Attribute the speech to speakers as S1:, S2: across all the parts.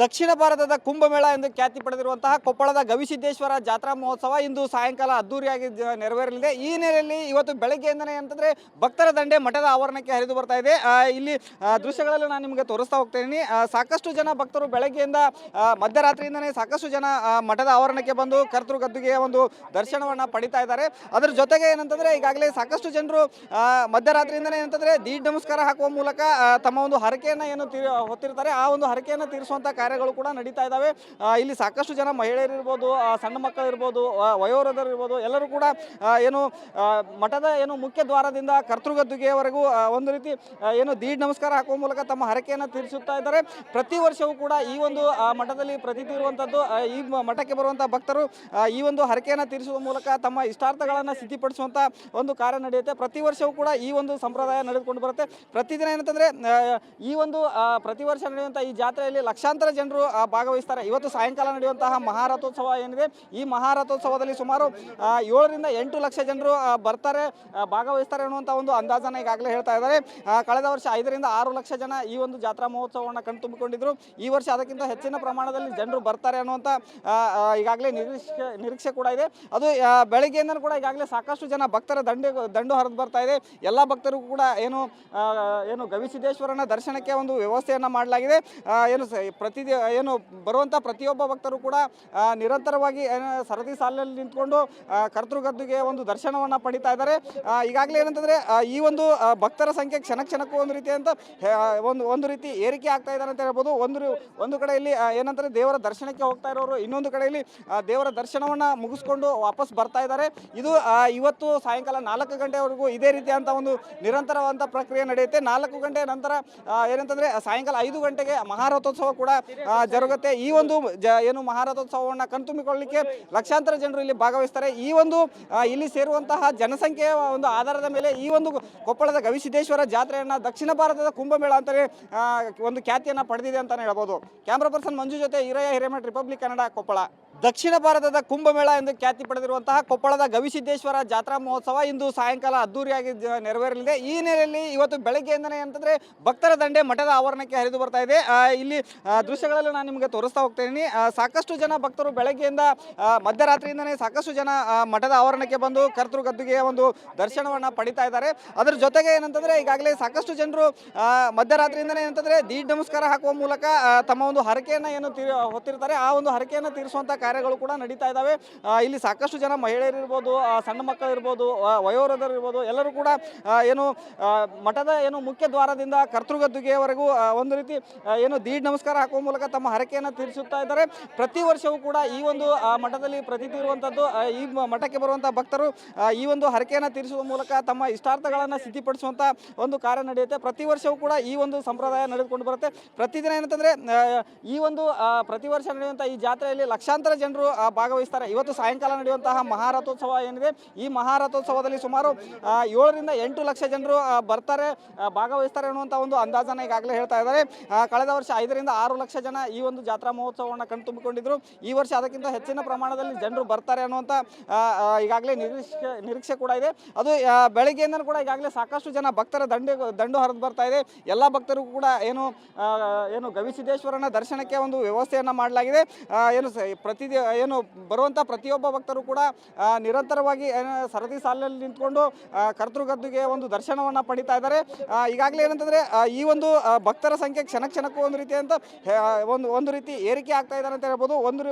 S1: ದಕ್ಷಿಣ ಭಾರತದ ಕುಂಭಮೇಳ ಎಂದು ಖ್ಯಾತಿ ಪಡೆದಿರುವಂತಹ ಕೊಪ್ಪಳದ ಗವಿಸಿದ್ದೇಶ್ವರ ಜಾತ್ರಾ ಮಹೋತ್ಸವ ಇಂದು ಸಾಯಂಕಾಲ ಅದ್ದೂರಿಯಾಗಿ ನೆರವೇರಲಿದೆ. ಈ ನೆಲೆಯಲ್ಲಿ ಇವತ್ತು ಬೆಳಗ್ಗೆಯಿಂದನೇ ಅಂತಂದ್ರೆ ಭಕ್ತರ ದಂಡೆ ಮಠದ ಆವರಣಕ್ಕೆ ಹರಿದು ಬರ್ತಾ ಇದೆ. ಇಲ್ಲಿ ದೃಶ್ಯಗಳಲ್ಲಿ ನಾನು ನಿಮಗೆ ತೋರಿಸ್ತಾ ಹೋಗ್ತೇನೆ. ಸಾಕಷ್ಟು ಜನ ಭಕ್ತರು ಬೆಳಗ್ಗೆಯಿಂದ ಮಧ್ಯರಾತ್ರಿಯಿಂದನೇ ಸಾಕಷ್ಟು ಜನ ಮಠದ ಆವರಣಕ್ಕೆ ಬಂದು ಕರ್ತೃ ಗದ್ದುಗೆಯ ಒಂದು ದರ್ಶನವನ್ನ ಪಡಿತಾ ಇದ್ದಾರೆ. ಅದರ ಜೊತೆಗೆ ಏನಂತಂದ್ರೆ ಈಗಾಗಲೇ ಸಾಕಷ್ಟು ಜನರು ಮಧ್ಯರಾತ್ರಿಯಿಂದನೇ ಏನಂತಂದ್ರೆ ದೀಡ್ ನಮಸ್ಕಾರ ಹಾಕುವ ಮೂಲಕ ತಮ್ಮ ಒಂದು ಹರಕೆಯನ್ನ ಏನು ಹೊತ್ತಿರ್ತಾರೆ ಆ ಒಂದು ಹರಕೆಯನ್ನು ತೀರಿಸುವಂತ ಕಾರ್ಯಗಳು ಕೂಡ ನಡೀತಾ ಇದ್ದಾವೆ. ಇಲ್ಲಿ ಸಾಕಷ್ಟು ಜನ ಮಹಿಳೆಯರು ಇರ್ಬೋದು, ಸಣ್ಣ ಮಕ್ಕಳು ಇರ್ಬೋದು, ವಯೋವೃದ್ಧರು ಇರ್ಬೋದು, ಎಲ್ಲರೂ ಕೂಡ ಏನು ಮಠದ ಏನು ಮುಖ್ಯ ದ್ವಾರದಿಂದ ಕರ್ತೃಗದ್ದುಗೆಯವರೆಗೂ ಒಂದು ರೀತಿ ಏನು ದೀಡ್ ನಮಸ್ಕಾರ ಹಾಕುವ ಮೂಲಕ ತಮ್ಮ ಹರಕೆಯನ್ನು ತೀರಿಸುತ್ತಾ ಇದ್ದಾರೆ. ಪ್ರತಿ ವರ್ಷವೂ ಕೂಡ ಈ ಒಂದು ಮಠದಲ್ಲಿ ಪ್ರತೀತಿ ಇರುವಂಥದ್ದು, ಈ ಮಠಕ್ಕೆ ಬರುವಂಥ ಭಕ್ತರು ಈ ಒಂದು ಹರಕೆಯನ್ನು ತೀರಿಸುವ ಮೂಲಕ ತಮ್ಮ ಇಷ್ಟಾರ್ಥಗಳನ್ನು ಸಿದ್ಧಿಪಡಿಸುವಂಥ ಒಂದು ಕಾರ್ಯ ನಡೆಯುತ್ತೆ. ಪ್ರತಿ ವರ್ಷವೂ ಕೂಡ ಈ ಒಂದು ಸಂಪ್ರದಾಯ ನಡೆದುಕೊಂಡು ಬರುತ್ತೆ. ಪ್ರತಿದಿನ ಏನಂತಂದರೆ ಈ ಒಂದು ಪ್ರತಿ ವರ್ಷ ನಡೆಯುವಂಥ ಈ ಜಾತ್ರೆಯಲ್ಲಿ ಲಕ್ಷಾಂತರ ಜನರು ಭಾಗವಹಿಸ್ತಾರೆ. ಇವತ್ತು ಸಾಯಂಕಾಲ ನಡೆಯುವಂತಹ ಮಹಾರಥೋತ್ಸವ ಏನಿದೆ, ಈ ಮಹಾರಥೋತ್ಸವದಲ್ಲಿ ಸುಮಾರು 7 ರಿಂದ 8 ಲಕ್ಷ ಜನರು ಬರ್ತಾರೆ, ಭಾಗವಹಿಸ್ತಾರೆ ಅನ್ನುವಂಥ ಒಂದು ಅಂದಾಜನ್ನು ಈಗಾಗಲೇ ಹೇಳ್ತಾ ಇದ್ದಾರೆ. ಕಳೆದ ವರ್ಷ 5 ರಿಂದ 6 ಲಕ್ಷ ಜನ ಈ ಒಂದು ಜಾತ್ರಾ ಮಹೋತ್ಸವವನ್ನು ಕಣ್ತುಂಬಿಕೊಂಡಿದ್ರು. ಈ ವರ್ಷ ಅದಕ್ಕಿಂತ ಹೆಚ್ಚಿನ ಪ್ರಮಾಣದಲ್ಲಿ ಜನರು ಬರ್ತಾರೆ ಅನ್ನುವಂಥ ಈಗಾಗಲೇ ನಿರೀಕ್ಷೆ ಕೂಡ ಇದೆ. ಅದು ಬೆಳಗ್ಗೆಯಿಂದ ಕೂಡ ಈಗಾಗಲೇ ಸಾಕಷ್ಟು ಜನ ಭಕ್ತರ ದಂಡು ಹರಿದು ಬರ್ತಾ ಇದೆ. ಎಲ್ಲ ಭಕ್ತರಿಗೂ ಕೂಡ ಏನು ಗವಿಸಿದ್ದೇಶ್ವರನ ದರ್ಶನಕ್ಕೆ ಒಂದು ವ್ಯವಸ್ಥೆಯನ್ನು ಮಾಡಲಾಗಿದೆ. ಏನು ಬರುವಂಥ ಪ್ರತಿಯೊಬ್ಬ ಭಕ್ತರು ಕೂಡ ನಿರಂತರವಾಗಿ ಸರದಿ ಸಾಲಿನಲ್ಲಿ ನಿಂತ್ಕೊಂಡು ಕರ್ತೃಗದ್ದುಗೆ ಒಂದು ದರ್ಶನವನ್ನು ಪಡಿತಾ ಇದ್ದಾರೆ. ಈಗಾಗಲೇ ಏನಂತಂದರೆ ಈ ಒಂದು ಭಕ್ತರ ಸಂಖ್ಯೆ ಕ್ಷಣಕ್ಕೂ ಒಂದು ರೀತಿ ಅಂತ ಒಂದು ರೀತಿ ಏರಿಕೆ ಆಗ್ತಾ ಇದ್ದಾರೆ ಅಂತ ಹೇಳ್ಬೋದು. ಒಂದು ಕಡೆಯಲ್ಲಿ ಏನಂದರೆ ದೇವರ ದರ್ಶನಕ್ಕೆ ಹೋಗ್ತಾ ಇರೋರು, ಇನ್ನೊಂದು ಕಡೆಯಲ್ಲಿ ದೇವರ ದರ್ಶನವನ್ನು ಮುಗಿಸ್ಕೊಂಡು ವಾಪಸ್ ಬರ್ತಾ ಇದ್ದಾರೆ. ಇದು ಇವತ್ತು ಸಾಯಂಕಾಲ 4 ಗಂಟೆವರೆಗೂ ಇದೇ ರೀತಿಯಂಥ ಒಂದು ನಿರಂತರವಾದಂಥ ಪ್ರಕ್ರಿಯೆ ನಡೆಯುತ್ತೆ. 4 ಗಂಟೆ ನಂತರ ಏನಂತಂದರೆ ಸಾಯಂಕಾಲ 5 ಗಂಟೆಗೆ ಮಹಾರಥೋತ್ಸವ ಕೂಡ ಜರುಗುತ್ತೆ. ಈ ಒಂದು ಏನು ಮಹಾರಥೋತ್ಸವವನ್ನು ಕಣ್ತುಂಬಿಕೊಳ್ಳಲಿಕ್ಕೆ ಲಕ್ಷಾಂತರ ಜನರು ಇಲ್ಲಿ ಭಾಗವಹಿಸ್ತಾರೆ. ಈ ಒಂದು ಇಲ್ಲಿ ಸೇರುವಂತಹ ಜನಸಂಖ್ಯೆಯ ಒಂದು ಆಧಾರದ ಮೇಲೆ ಈ ಒಂದು ಕೊಪ್ಪಳದ ಗವಿಸಿದ್ದೇಶ್ವರ ಜಾತ್ರೆಯನ್ನು ದಕ್ಷಿಣ ಭಾರತದ ಕುಂಭಮೇಳ ಅಂತಲೇ ಒಂದು ಖ್ಯಾತಿಯನ್ನು ಪಡೆದಿದೆ ಅಂತಲೇ ಹೇಳ್ಬೋದು. ಕ್ಯಾಮ್ರಾ ಪರ್ಸನ್ ಮಂಜು ಜೊತೆ ಈರಯ್ಯ ಹಿರೇಮಠ, ರಿಪಬ್ಲಿಕ್ ಕನ್ನಡ, ಕೊಪ್ಪಳ. ದಕ್ಷಿಣ ಭಾರತದ ಕುಂಭಮೇಳ ಎಂದು ಖ್ಯಾತಿ ಪಡೆದಿರುವಂತಹ ಕೊಪ್ಪಳದ ಗವಿಸಿದ್ದೇಶ್ವರ ಜಾತ್ರಾ ಮಹೋತ್ಸವ ಇಂದು ಸಾಯಂಕಾಲ ಅದ್ದೂರಿಯಾಗಿ ನೆರವೇರಲಿದೆ. ಈ ನೆಲೆಯಲ್ಲಿ ಇವತ್ತು ಬೆಳಗ್ಗೆಯಿಂದನೇ ಅಂತಂದರೆ ಭಕ್ತರ ದಂಡೆ ಮಠದ ಆವರಣಕ್ಕೆ ಹರಿದು ಬರ್ತಾ ಇದೆ. ಇಲ್ಲಿ ದೃಶ್ಯಗಳಲ್ಲಿ ನಾನು ನಿಮಗೆ ತೋರಿಸ್ತಾ ಹೋಗ್ತೇನೆ. ಸಾಕಷ್ಟು ಜನ ಭಕ್ತರು ಬೆಳಗ್ಗೆಯಿಂದ ಮಧ್ಯರಾತ್ರಿಯಿಂದನೇ ಸಾಕಷ್ಟು ಜನ ಮಠದ ಆವರಣಕ್ಕೆ ಬಂದು ಕರ್ತೃ ಗದ್ದುಗೆಯ ಒಂದು ದರ್ಶನವನ್ನು ಪಡಿತಾ ಇದ್ದಾರೆ. ಅದರ ಜೊತೆಗೆ ಏನಂತಂದರೆ ಈಗಾಗಲೇ ಸಾಕಷ್ಟು ಜನರು ಮಧ್ಯರಾತ್ರಿಯಿಂದನೇ ಏನಂತಂದರೆ ದೀಡ್ ನಮಸ್ಕಾರ ಹಾಕುವ ಮೂಲಕ ತಮ್ಮ ಒಂದು ಹರಕೆಯನ್ನು ಏನು ಹೊತ್ತಿರ್ತಾರೆ ಆ ಒಂದು ಹರಕೆಯನ್ನು ತೀರಿಸುವಂಥ ಕಾರ್ಯಗಳು ಕೂಡ ನಡೀತಾ ಇದ್ದಾವೆ. ಇಲ್ಲಿ ಸಾಕಷ್ಟು ಜನ ಮಹಿಳೆಯರು ಇರ್ಬೋದು, ಸಣ್ಣ ಮಕ್ಕಳು ಇರ್ಬೋದು, ವಯೋವೃದ್ಧರು ಇರ್ಬೋದು, ಎಲ್ಲರೂ ಕೂಡ ಏನು ಮಠದ ಏನು ಮುಖ್ಯ ದ್ವಾರದಿಂದ ಕರ್ತೃಗದ್ದುಗೆಯವರೆಗೂ ಒಂದು ರೀತಿ ಏನು ದೀಡ್ ನಮಸ್ಕಾರ ಹಾಕುವ ಮೂಲಕ ತಮ್ಮ ಹರಕೆಯನ್ನು ತೀರಿಸುತ್ತಾ ಇದ್ದಾರೆ. ಪ್ರತಿ ವರ್ಷವೂ ಕೂಡ ಈ ಒಂದು ಮಠದಲ್ಲಿ ಪ್ರತೀತಿ ಇರುವಂಥದ್ದು, ಈ ಮಠಕ್ಕೆ ಬರುವಂಥ ಭಕ್ತರು ಈ ಒಂದು ಹರಕೆಯನ್ನು ತೀರಿಸುವ ಮೂಲಕ ತಮ್ಮ ಇಷ್ಟಾರ್ಥಗಳನ್ನು ಸಿದ್ಧಿಪಡಿಸುವಂಥ ಒಂದು ಕಾರ್ಯ ನಡೆಯುತ್ತೆ. ಪ್ರತಿ ವರ್ಷವೂ ಕೂಡ ಈ ಒಂದು ಸಂಪ್ರದಾಯ ನಡೆದುಕೊಂಡು ಬರುತ್ತೆ. ಪ್ರತಿದಿನ ಏನಂತಂದರೆ ಈ ಒಂದು ಪ್ರತಿ ವರ್ಷ ನಡೆಯುವಂಥ ಈ ಜಾತ್ರೆಯಲ್ಲಿ ಲಕ್ಷಾಂತರ ಜನರು ಭಾಗವಹಿಸ್ತಾರೆ. ಇವತ್ತು ಸಾಯಂಕಾಲ ನಡೆಯುವಂತಹ ಮಹಾರಥೋತ್ಸವ ಏನಿದೆ, ಈ ಮಹಾರಥೋತ್ಸವದಲ್ಲಿ ಸುಮಾರು 7 ರಿಂದ 8 ಲಕ್ಷ ಜನರು ಬರ್ತಾರೆ, ಭಾಗವಹಿಸ್ತಾರೆ ಅನ್ನುವಂಥ ಒಂದು ಅಂದಾಜನ್ನು ಈಗಾಗಲೇ ಹೇಳ್ತಾ ಇದ್ದಾರೆ. ಕಳೆದ ವರ್ಷ 5 ರಿಂದ 6 ಲಕ್ಷ ಜನ ಈ ಒಂದು ಜಾತ್ರಾ ಮಹೋತ್ಸವವನ್ನು ಕಣ್ತುಂಬಿಕೊಂಡಿದ್ರು. ಈ ವರ್ಷ ಅದಕ್ಕಿಂತ ಹೆಚ್ಚಿನ ಪ್ರಮಾಣದಲ್ಲಿ ಜನರು ಬರ್ತಾರೆ ಅನ್ನುವಂಥ ಈಗಾಗಲೇ ನಿರೀಕ್ಷೆ ಕೂಡ ಇದೆ. ಅದು ಬೆಳಗ್ಗೆಯಿಂದ ಕೂಡ ಈಗಾಗಲೇ ಸಾಕಷ್ಟು ಜನ ಭಕ್ತರ ದಂಡು ಹರಿದು ಬರ್ತಾ ಇದೆ. ಎಲ್ಲ ಭಕ್ತರಿಗೂ ಕೂಡ ಏನು ಗವಿಸಿದ್ದೇಶ್ವರನ ದರ್ಶನಕ್ಕೆ ಒಂದು ವ್ಯವಸ್ಥೆಯನ್ನು ಮಾಡಲಾಗಿದೆ. ಏನು ಬರುವಂಥ ಪ್ರತಿಯೊಬ್ಬ ಭಕ್ತರು ಕೂಡ ನಿರಂತರವಾಗಿ ಸರದಿ ಸಾಲಿನಲ್ಲಿ ನಿಂತ್ಕೊಂಡು ಕರ್ತೃಗದ್ದುಗೆ ಒಂದು ದರ್ಶನವನ್ನು ಪಡಿತಾ ಇದ್ದಾರೆ. ಈಗಾಗಲೇ ಏನಂತಂದರೆ ಈ ಒಂದು ಭಕ್ತರ ಸಂಖ್ಯೆ ಕ್ಷಣಕ್ಕೂ ಒಂದು ರೀತಿ ಅಂತ ಒಂದು ರೀತಿ ಏರಿಕೆ ಆಗ್ತಾ ಇದ್ದಾರೆ ಅಂತ ಹೇಳ್ಬೋದು.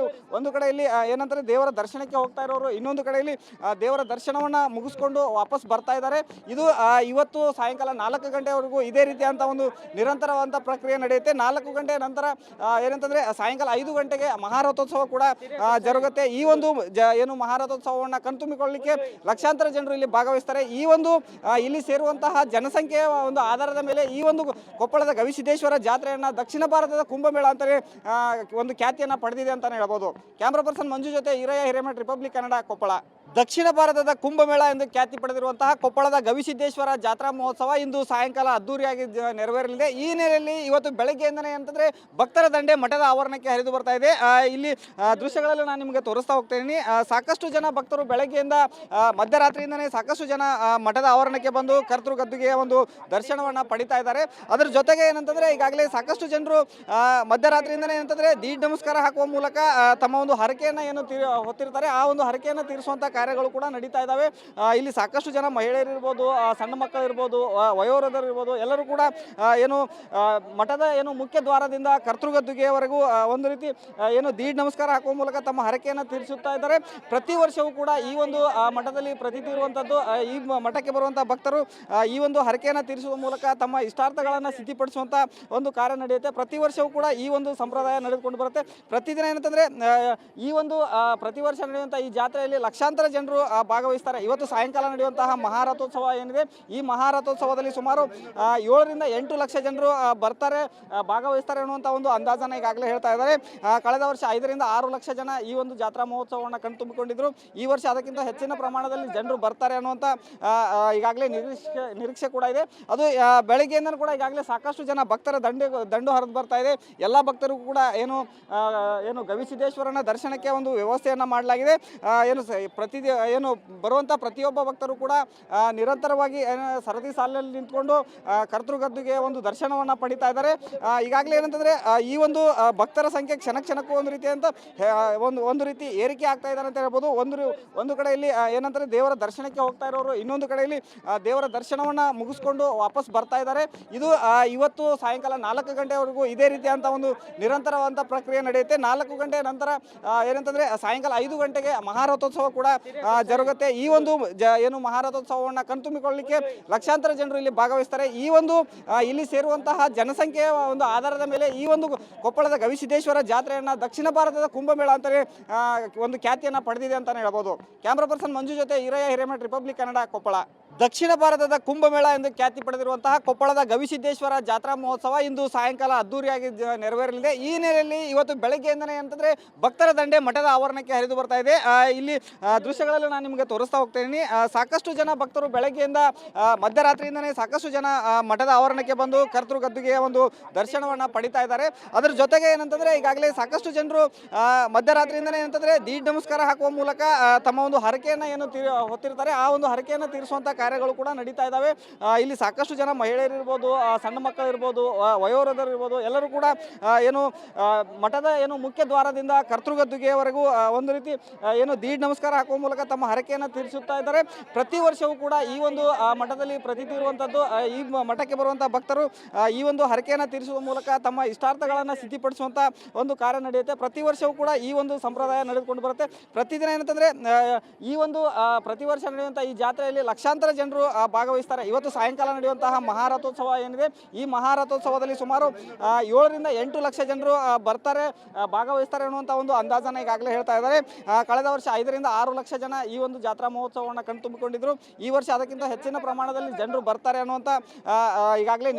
S1: ಒಂದು ಕಡೆಯಲ್ಲಿ ಏನಂತಾರೆ ದೇವರ ದರ್ಶನಕ್ಕೆ ಹೋಗ್ತಾ ಇರೋರು, ಇನ್ನೊಂದು ಕಡೆಯಲ್ಲಿ ದೇವರ ದರ್ಶನವನ್ನು ಮುಗಿಸ್ಕೊಂಡು ವಾಪಸ್ ಬರ್ತಾ ಇದ್ದಾರೆ. ಇದು ಇವತ್ತು ಸಾಯಂಕಾಲ 4 ಗಂಟೆವರೆಗೂ ಇದೇ ರೀತಿಯಂಥ ಒಂದು ನಿರಂತರವಾದಂಥ ಪ್ರಕ್ರಿಯೆ ನಡೆಯುತ್ತೆ. 4 ಗಂಟೆ ನಂತರ ಏನಂತಂದರೆ ಸಾಯಂಕಾಲ 5 ಗಂಟೆಗೆ ಮಹಾರಥೋತ್ಸವ ಕೂಡ ಜರುಗುತ್ತೆ. ಈ ಒಂದು ಏನು ಮಹಾರಥೋತ್ಸವವನ್ನು ಕಣ್ತುಂಬಿಕೊಳ್ಳಲಿಕ್ಕೆ ಲಕ್ಷಾಂತರ ಜನರು ಇಲ್ಲಿ ಭಾಗವಹಿಸ್ತಾರೆ. ಈ ಒಂದು ಇಲ್ಲಿ ಸೇರುವಂತಹ ಜನಸಂಖ್ಯೆಯ ಒಂದು ಆಧಾರದ ಮೇಲೆ ಈ ಒಂದು ಕೊಪ್ಪಳದ ಗವಿಸಿದ್ದೇಶ್ವರ ಜಾತ್ರೆಯನ್ನು ದಕ್ಷಿಣ ಭಾರತದ ಕುಂಭಮೇಳ ಅಂತಲೇ ಒಂದು ಖ್ಯಾತಿಯನ್ನು ಪಡೆದಿದೆ ಅಂತಲೇ ಹೇಳ್ಬೋದು. ಕ್ಯಾಮ್ರಾ ಪರ್ಸನ್ ಮಂಜು ಜೊತೆ ಈರಯ್ಯ ಹಿರೇಮಠ, ರಿಪಬ್ಲಿಕ್ ಕನ್ನಡ, ಕೊಪ್ಪಳ. ದಕ್ಷಿಣ ಭಾರತದ ಕುಂಭಮೇಳ ಎಂದು ಖ್ಯಾತಿ ಪಡೆದಿರುವಂತಹ ಕೊಪ್ಪಳದ ಗವಿಸಿದ್ದೇಶ್ವರ ಜಾತ್ರಾ ಮಹೋತ್ಸವ ಇಂದು ಸಾಯಂಕಾಲ ಅದ್ದೂರಿಯಾಗಿ ನೆರವೇರಲಿದೆ. ಈ ನೆಲೆಯಲ್ಲಿ ಇವತ್ತು ಬೆಳಗ್ಗೆಯಿಂದನೇ ಅಂತಂದ್ರೆ ಭಕ್ತರ ದಂಡೆ ಮಠದ ಆವರಣಕ್ಕೆ ಹರಿದು ಬರ್ತಾ ಇದೆ. ಇಲ್ಲಿ ದೃಶ್ಯಗಳಲ್ಲಿ ನಾನು ನಿಮಗೆ ತೋರಿಸ್ತಾ ಹೋಗ್ತೇನೆ. ಸಾಕಷ್ಟು ಜನ ಭಕ್ತರು ಬೆಳಗ್ಗೆಯಿಂದ ಮಧ್ಯರಾತ್ರಿಯಿಂದನೇ ಸಾಕಷ್ಟು ಜನ ಮಠದ ಆವರಣಕ್ಕೆ ಬಂದು ಕರ್ತೃ ಗದ್ದುಗೆಯ ಒಂದು ದರ್ಶನವನ್ನ ಪಡಿತಾ ಇದ್ದಾರೆ. ಅದರ ಜೊತೆಗೆ ಏನಂತಂದ್ರೆ ಈಗಾಗಲೇ ಸಾಕಷ್ಟು ಜನರು ಮಧ್ಯರಾತ್ರಿಯಿಂದನೇ ಏನಂತಂದ್ರೆ ದೀಡ್ ನಮಸ್ಕಾರ ಹಾಕುವ ಮೂಲಕ ತಮ್ಮ ಒಂದು ಹರಕೆಯನ್ನ ಏನು ಹೊತ್ತಿರ್ತಾರೆ ಆ ಒಂದು ಹರಕೆಯನ್ನು ತೀರಿಸುವಂತ ಕಾರ್ಯಗಳು ಕೂಡ ನಡೀತಾ ಇದ್ದಾವೆ. ಇಲ್ಲಿ ಸಾಕಷ್ಟು ಜನ ಮಹಿಳೆಯರು ಇರ್ಬೋದು, ಸಣ್ಣ ಮಕ್ಕಳು ಇರ್ಬೋದು, ವಯೋವೃದ್ಧರು ಇರ್ಬೋದು, ಎಲ್ಲರೂ ಕೂಡ ಏನು ಮಠದ ಏನು ಮುಖ್ಯ ದ್ವಾರದಿಂದ ಕರ್ತೃಗದ್ದುಗೆಯವರೆಗೂ ಒಂದು ರೀತಿ ಏನು ದೀಡ್ ನಮಸ್ಕಾರ ಹಾಕುವ ಮೂಲಕ ತಮ್ಮ ಹರಕೆಯನ್ನು ತೀರಿಸುತ್ತಾ ಇದ್ದಾರೆ. ಪ್ರತಿ ವರ್ಷವೂ ಕೂಡ ಈ ಒಂದು ಮಠದಲ್ಲಿ ಪ್ರತೀತಿ ಇರುವಂಥದ್ದು. ಈ ಮಠಕ್ಕೆ ಬರುವಂಥ ಭಕ್ತರು ಈ ಒಂದು ಹರಕೆಯನ್ನು ತೀರಿಸುವ ಮೂಲಕ ತಮ್ಮ ಇಷ್ಟಾರ್ಥಗಳನ್ನು ಸಿದ್ಧಿಪಡಿಸುವಂಥ ಒಂದು ಕಾರ್ಯ ನಡೆಯುತ್ತೆ. ಪ್ರತಿ ವರ್ಷವೂ ಕೂಡ ಈ ಒಂದು ಸಂಪ್ರದಾಯ ನಡೆದುಕೊಂಡು ಬರುತ್ತೆ. ಪ್ರತಿದಿನ ಏನಂತಂದರೆ ಈ ಒಂದು ಪ್ರತಿ ವರ್ಷ ನಡೆಯುವಂಥ ಈ ಜಾತ್ರೆಯಲ್ಲಿ ಲಕ್ಷಾಂತರ ಜನರು ಭಾಗವಹಿಸ್ತಾರೆ. ಇವತ್ತು ಸಾಯಂಕಾಲ ನಡೆಯುವಂತಹ ಮಹಾರಥೋತ್ಸವ ಏನಿದೆ, ಈ ಮಹಾರಥೋತ್ಸವದಲ್ಲಿ ಸುಮಾರು 7 ರಿಂದ 8 ಲಕ್ಷ ಜನರು ಬರ್ತಾರೆ, ಭಾಗವಹಿಸ್ತಾರೆ ಅನ್ನುವಂಥ ಒಂದು ಅಂದಾಜನ್ನು ಈಗಾಗಲೇ ಹೇಳ್ತಾ ಇದ್ದಾರೆ. ಕಳೆದ ವರ್ಷ 5 ರಿಂದ 6 ಲಕ್ಷ ಜನ ಈ ಒಂದು ಜಾತ್ರಾ ಮಹೋತ್ಸವವನ್ನು ಕಣ್ತುಂಬಿಕೊಂಡಿದ್ರು. ಈ ವರ್ಷ ಅದಕ್ಕಿಂತ ಹೆಚ್ಚಿನ ಪ್ರಮಾಣದಲ್ಲಿ ಜನರು ಬರ್ತಾರೆ ಅನ್ನುವಂಥ ಈಗಾಗಲೇ ನಿರೀಕ್ಷೆ ಕೂಡ ಇದೆ. ಅದು ಬೆಳಗ್ಗೆಯಿಂದ ಕೂಡ ಈಗಾಗಲೇ ಸಾಕಷ್ಟು ಜನ ಭಕ್ತರ ದಂಡು ಹರಿದು ಬರ್ತಾ ಇದೆ. ಎಲ್ಲ ಭಕ್ತರಿಗೂ ಕೂಡ ಏನು ಗವಿಸಿದ್ದೇಶ್ವರನ ದರ್ಶನಕ್ಕೆ ಒಂದು ವ್ಯವಸ್ಥೆಯನ್ನು ಮಾಡಲಾಗಿದೆ. ಏನು ಬರುವಂಥ ಪ್ರತಿಯೊಬ್ಬ ಭಕ್ತರು ಕೂಡ ನಿರಂತರವಾಗಿ ಸರದಿ ಸಾಲಿನಲ್ಲಿ ನಿಂತ್ಕೊಂಡು ಕರ್ತೃಗದ್ದುಗೆ ಒಂದು ದರ್ಶನವನ್ನು ಪಡಿತಾ ಇದ್ದಾರೆ. ಈಗಾಗಲೇ ಏನಂತಂದರೆ ಈ ಒಂದು ಭಕ್ತರ ಸಂಖ್ಯೆ ಕ್ಷಣಕ್ಕೂ ಒಂದು ರೀತಿ ಅಂತ ಒಂದು ರೀತಿ ಏರಿಕೆ ಆಗ್ತಾ ಇದ್ದಾರೆ ಅಂತ ಹೇಳ್ಬೋದು. ಒಂದು ಕಡೆಯಲ್ಲಿ ಏನಂತಾರೆ ದೇವರ ದರ್ಶನಕ್ಕೆ ಹೋಗ್ತಾ ಇರೋರು, ಇನ್ನೊಂದು ಕಡೆಯಲ್ಲಿ ದೇವರ ದರ್ಶನವನ್ನು ಮುಗಿಸ್ಕೊಂಡು ವಾಪಸ್ ಬರ್ತಾ ಇದ್ದಾರೆ. ಇದು ಇವತ್ತು ಸಾಯಂಕಾಲ 4 ಗಂಟೆವರೆಗೂ ಇದೇ ರೀತಿಯಂಥ ಒಂದು ನಿರಂತರವಾದಂಥ ಪ್ರಕ್ರಿಯೆ ನಡೆಯುತ್ತೆ. 4 ಗಂಟೆ ನಂತರ ಏನಂತಂದರೆ ಸಾಯಂಕಾಲ 5 ಗಂಟೆಗೆ ಮಹಾರಥೋತ್ಸವ ಕೂಡ ಜರುಗುತ್ತೆ. ಈ ಒಂದು ಏನು ಮಹಾರಥೋತ್ಸವವನ್ನು ಕಣ್ತುಂಬಿಕೊಳ್ಳಲಿಕ್ಕೆ ಲಕ್ಷಾಂತರ ಜನರು ಇಲ್ಲಿ ಭಾಗವಹಿಸ್ತಾರೆ. ಈ ಒಂದು ಇಲ್ಲಿ ಸೇರುವಂತಹ ಜನಸಂಖ್ಯೆಯ ಒಂದು ಆಧಾರದ ಮೇಲೆ ಈ ಒಂದು ಕೊಪ್ಪಳದ ಗವಿಸಿದ್ದೇಶ್ವರ ಜಾತ್ರೆಯನ್ನು ದಕ್ಷಿಣ ಭಾರತದ ಕುಂಭಮೇಳ ಅಂತಲೇ ಒಂದು ಖ್ಯಾತಿಯನ್ನು ಪಡೆದಿದೆ ಅಂತಲೇ ಹೇಳ್ಬೋದು. ಕ್ಯಾಮ್ರಾ ಪರ್ಸನ್ ಮಂಜು ಜೊತೆ ಈರಯ್ಯ ಹಿರೇಮಠ, ರಿಪಬ್ಲಿಕ್ ಕನ್ನಡ, ಕೊಪ್ಪಳ. ದಕ್ಷಿಣ ಭಾರತದ ಕುಂಭಮೇಳ ಎಂದು ಖ್ಯಾತಿ ಪಡೆದಿರುವಂತಹ ಕೊಪ್ಪಳದ ಗವಿಸಿದ್ದೇಶ್ವರ ಜಾತ್ರಾ ಮಹೋತ್ಸವ ಇಂದು ಸಾಯಂಕಾಲ ಅದ್ದೂರಿಯಾಗಿ ನೆರವೇರಲಿದೆ. ಈ ನೆಲೆಯಲ್ಲಿ ಇವತ್ತು ಬೆಳಗ್ಗೆಯಿಂದನೇ ಅಂತಂದ್ರೆ ಭಕ್ತರ ದಂಡೆ ಮಠದ ಆವರಣಕ್ಕೆ ಹರಿದು ಬರ್ತಾ ಇದೆ. ಇಲ್ಲಿ ದೃಶ್ಯಗಳಲ್ಲಿ ನಾನು ನಿಮಗೆ ತೋರಿಸ್ತಾ ಹೋಗ್ತೇನೆ. ಸಾಕಷ್ಟು ಜನ ಭಕ್ತರು ಬೆಳಗ್ಗೆಯಿಂದ ಮಧ್ಯರಾತ್ರಿಯಿಂದನೇ ಸಾಕಷ್ಟು ಜನ ಮಠದ ಆವರಣಕ್ಕೆ ಬಂದು ಕರ್ತೃ ಗದ್ದುಗೆಯ ಒಂದು ದರ್ಶನವನ್ನು ಪಡಿತಾ ಇದ್ದಾರೆ. ಅದರ ಜೊತೆಗೆ ಏನಂತಂದ್ರೆ ಈಗಾಗಲೇ ಸಾಕಷ್ಟು ಜನರು ಮಧ್ಯರಾತ್ರಿಯಿಂದನೇ ಏನಂತಂದ್ರೆ ದೀಡ್ ನಮಸ್ಕಾರ ಹಾಕುವ ಮೂಲಕ ತಮ್ಮ ಒಂದು ಹರಕೆಯನ್ನು ಏನು ಹೊತ್ತಿರ್ತಾರೆ ಆ ಒಂದು ಹರಕೆಯನ್ನು ತೀರಿಸುವಂತ ಕಾರ್ಯಗಳು ಕೂಡ ನಡೀತಾ ಇದ್ದಾವೆ. ಇಲ್ಲಿ ಸಾಕಷ್ಟು ಜನ ಮಹಿಳೆಯರು ಇರ್ಬೋದು, ಸಣ್ಣ ಮಕ್ಕಳು ಇರ್ಬೋದು, ವಯೋವೃದ್ಧರು ಇರ್ಬೋದು, ಎಲ್ಲರೂ ಕೂಡ ಏನು ಮಠದ ಏನು ಮುಖ್ಯ ದ್ವಾರದಿಂದ ಕರ್ತೃಗದ್ದುಗೆಯವರೆಗೂ ಒಂದು ರೀತಿ ಏನು ದೀಡ್ ನಮಸ್ಕಾರ ಹಾಕುವ ಮೂಲಕ ತಮ್ಮ ಹರಕೆಯನ್ನು ತೀರಿಸುತ್ತಾ ಇದ್ದಾರೆ. ಪ್ರತಿ ವರ್ಷವೂ ಕೂಡ ಈ ಒಂದು ಮಠದಲ್ಲಿ ಪ್ರತೀತಿ ಇರುವಂಥದ್ದು. ಈ ಮಠಕ್ಕೆ ಬರುವಂಥ ಭಕ್ತರು ಈ ಒಂದು ಹರಕೆಯನ್ನು ತೀರಿಸುವ ಮೂಲಕ ತಮ್ಮ ಇಷ್ಟಾರ್ಥಗಳನ್ನು ಸಿದ್ಧಿಪಡಿಸುವಂಥ ಒಂದು ಕಾರ್ಯ ನಡೆಯುತ್ತೆ. ಪ್ರತಿ ವರ್ಷವೂ ಕೂಡ ಈ ಒಂದು ಸಂಪ್ರದಾಯ ನಡೆದುಕೊಂಡು ಬರುತ್ತೆ. ಪ್ರತಿದಿನ ಏನಂತಂದರೆ ಈ ಒಂದು ಪ್ರತಿ ವರ್ಷ ನಡೆಯುವಂಥ ಈ ಜಾತ್ರೆಯಲ್ಲಿ ಲಕ್ಷಾಂತರ ಜನರು ಭಾಗವಹಿಸ್ತಾರೆ. ಇವತ್ತು ಸಾಯಂಕಾಲ ನಡೆಯುವಂತಹ ಮಹಾರಥೋತ್ಸವ ಏನಿದೆ, ಈ ಮಹಾರಥೋತ್ಸವದಲ್ಲಿ ಸುಮಾರು 7 ರಿಂದ 8 ಲಕ್ಷ ಜನರು ಬರ್ತಾರೆ, ಭಾಗವಹಿಸ್ತಾರೆ ಅನ್ನುವಂಥ ಒಂದು ಅಂದಾಜನ್ನು ಈಗಾಗಲೇ ಹೇಳ್ತಾ ಇದ್ದಾರೆ. ಕಳೆದ ವರ್ಷ 5 ರಿಂದ 6 ಲಕ್ಷ ಜನ ಈ ಒಂದು ಜಾತ್ರಾ ಮಹೋತ್ಸವವನ್ನು ಕಣ್ತುಂಬಿಕೊಂಡಿದ್ರು. ಈ ವರ್ಷ ಅದಕ್ಕಿಂತ ಹೆಚ್ಚಿನ ಪ್ರಮಾಣದಲ್ಲಿ ಜನರು ಬರ್ತಾರೆ ಅನ್ನುವಂಥ ಈಗಾಗಲೇ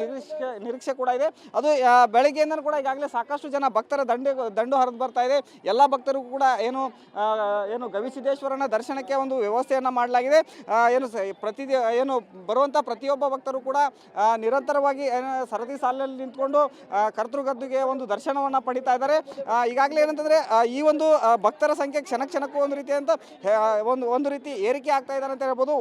S1: ನಿರೀಕ್ಷೆ ಕೂಡ ಇದೆ. ಅದು ಬೆಳಗ್ಗೆಯಿಂದ ಕೂಡ ಈಗಾಗಲೇ ಸಾಕಷ್ಟು ಜನ ಭಕ್ತರ ದಂಡು ಹರಿದು ಬರ್ತಾ ಇದೆ. ಎಲ್ಲ ಭಕ್ತರಿಗೂ ಕೂಡ ಏನು ಗವಿಸಿದ್ದೇಶ್ವರನ ದರ್ಶನಕ್ಕೆ ಒಂದು ವ್ಯವಸ್ಥೆಯನ್ನು ಮಾಡಲಾಗಿದೆ. ಏನು ಬರುವಂಥ ಪ್ರತಿಯೊಬ್ಬ ಭಕ್ತರು ಕೂಡ ನಿರಂತರವಾಗಿ ಸರದಿ ಸಾಲಿನಲ್ಲಿ ನಿಂತ್ಕೊಂಡು ಕರ್ತೃಗದ್ದುಗೆ ಒಂದು ದರ್ಶನವನ್ನು ಪಡಿತಾ ಇದ್ದಾರೆ. ಈಗಾಗಲೇ ಏನಂತಂದರೆ ಈ ಒಂದು ಭಕ್ತರ ಸಂಖ್ಯೆ ಕ್ಷಣಕ್ಕೂ ಒಂದು ರೀತಿ ಅಂತ ಒಂದು ರೀತಿ ಏರಿಕೆ ಆಗ್ತಾ ಇದ್ದಾರೆ ಅಂತ ಹೇಳ್ಬೋದು.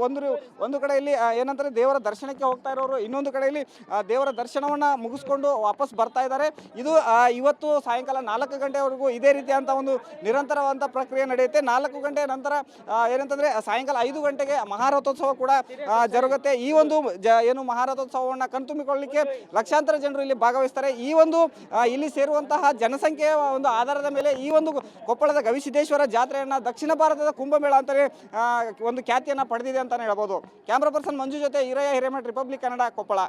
S1: ಒಂದು ಕಡೆಯಲ್ಲಿ ಏನಂತಾರೆ ದೇವರ ದರ್ಶನಕ್ಕೆ ಹೋಗ್ತಾ ಇರೋರು, ಇನ್ನೊಂದು ಕಡೆಯಲ್ಲಿ ದೇವರ ದರ್ಶನವನ್ನು ಮುಗಿಸ್ಕೊಂಡು ವಾಪಸ್ ಬರ್ತಾ ಇದ್ದಾರೆ. ಇದು ಇವತ್ತು ಸಾಯಂಕಾಲ 4 ಗಂಟೆವರೆಗೂ ಇದೇ ರೀತಿಯಂಥ ಒಂದು ನಿರಂತರವಾದಂಥ ಪ್ರಕ್ರಿಯೆ ನಡೆಯುತ್ತೆ. 4 ಗಂಟೆ ನಂತರ ಏನಂತಂದರೆ ಸಾಯಂಕಾಲ 5 ಗಂಟೆಗೆ ಮಹಾರಥೋತ್ಸವ ಕೂಡ ಜರುಗುತ್ತೆ. ಈ ಒಂದು ಏನು ಮಹಾರಥೋತ್ಸವವನ್ನು ಕಣ್ತುಂಬಿಕೊಳ್ಳಲಿಕ್ಕೆ ಲಕ್ಷಾಂತರ ಜನರು ಇಲ್ಲಿ ಭಾಗವಹಿಸ್ತಾರೆ. ಈ ಒಂದು ಇಲ್ಲಿ ಸೇರುವಂತಹ ಜನಸಂಖ್ಯೆಯ ಒಂದು ಆಧಾರದ ಮೇಲೆ ಈ ಒಂದು ಕೊಪ್ಪಳದ ಗವಿಸಿದ್ದೇಶ್ವರ ಜಾತ್ರೆಯನ್ನು ದಕ್ಷಿಣ ಭಾರತದ ಕುಂಭಮೇಳ ಅಂತಲೇ ಒಂದು ಖ್ಯಾತಿಯನ್ನು ಪಡೆದಿದೆ ಅಂತಲೇ ಹೇಳ್ಬೋದು. ಕ್ಯಾಮ್ರಾ ಪರ್ಸನ್ ಮಂಜು ಜೊತೆ ಈರಯ್ಯ ಹಿರೇಮಠ, ರಿಪಬ್ಲಿಕ್ ಕನ್ನಡ, ಕೊಪ್ಪಳ.